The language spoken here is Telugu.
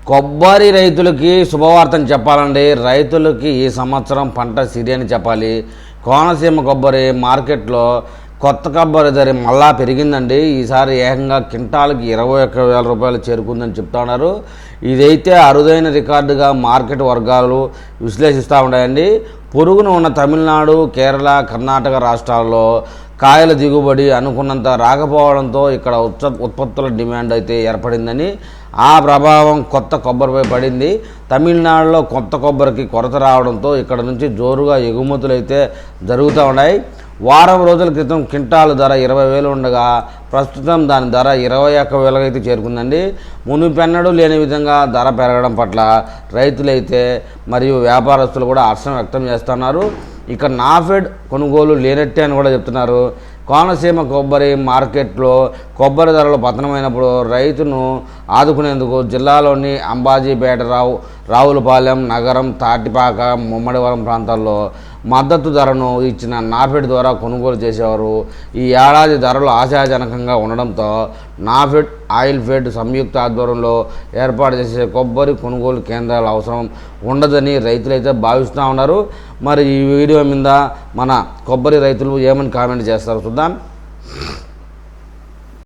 కొబ్బరి రైతులకి శుభవార్తను చెప్పాలండి. రైతులకి ఈ సంవత్సరం పంట సిరి అని చెప్పాలి. కోనసీమ కొబ్బరి మార్కెట్లో కొత్త కొబ్బరి ధర మళ్ళా పెరిగిందండి. ఈసారి ఏకంగా క్వింటాల్కి 21,000 రూపాయలు చేరుకుందని చెప్తా ఉన్నారు. ఇదైతే అరుదైన రికార్డుగా మార్కెట్ వర్గాలు విశ్లేషిస్తూ ఉన్నాయండి. పొరుగున ఉన్న తమిళనాడు, కేరళ, కర్ణాటక రాష్ట్రాల్లో కాయల దిగుబడి అనుకున్నంత రాకపోవడంతో ఇక్కడ ఉత్పత్తుల డిమాండ్ అయితే ఏర్పడిందని, ఆ ప్రభావం కొత్త కొబ్బరిపై పడింది. తమిళనాడులో కొత్త కొబ్బరికి కొరత రావడంతో ఇక్కడ నుంచి జోరుగా ఎగుమతులు అయితే జరుగుతూ ఉన్నాయి. వారం రోజుల క్రితం క్వింటాల్ ధర 20,000 ఉండగా ప్రస్తుతం దాని ధర 21,000 అయితే చేరుకుందండి. మునుపెన్నడూ లేని విధంగా ధర పెరగడం పట్ల రైతులైతే మరియు వ్యాపారస్తులు కూడా హర్షం వ్యక్తం చేస్తున్నారు. ఇక నాఫెడ్ కొనుగోలు లేనట్టే అని కూడా చెప్తున్నారు. కోనసీమ కొబ్బరి మార్కెట్లో కొబ్బరి ధరలు పతనమైనప్పుడు రైతును ఆదుకునేందుకు జిల్లాలోని అంబాజీపేట, రావులపాలెం, నగరం, తాటిపాక, ముమ్మడివరం ప్రాంతాల్లో మద్దతు ధరను ఇచ్చిన నాఫెడ్ ద్వారా కొనుగోలు చేసేవారు. ఈ ఏడాది ధరలు ఆశాజనకంగా ఉండడంతో నాఫెడ్, ఆయిల్ ఫెడ్ సంయుక్త ఆధ్వర్యంలో ఏర్పాటు చేసే కొబ్బరి కొనుగోలు కేంద్రాల అవసరం ఉండదని రైతులైతే భావిస్తూ ఉన్నారు. మరి ఈ వీడియో మీద మన కొబ్బరి రైతులు ఏమని కామెంట్ చేస్తారో చూద్దాం.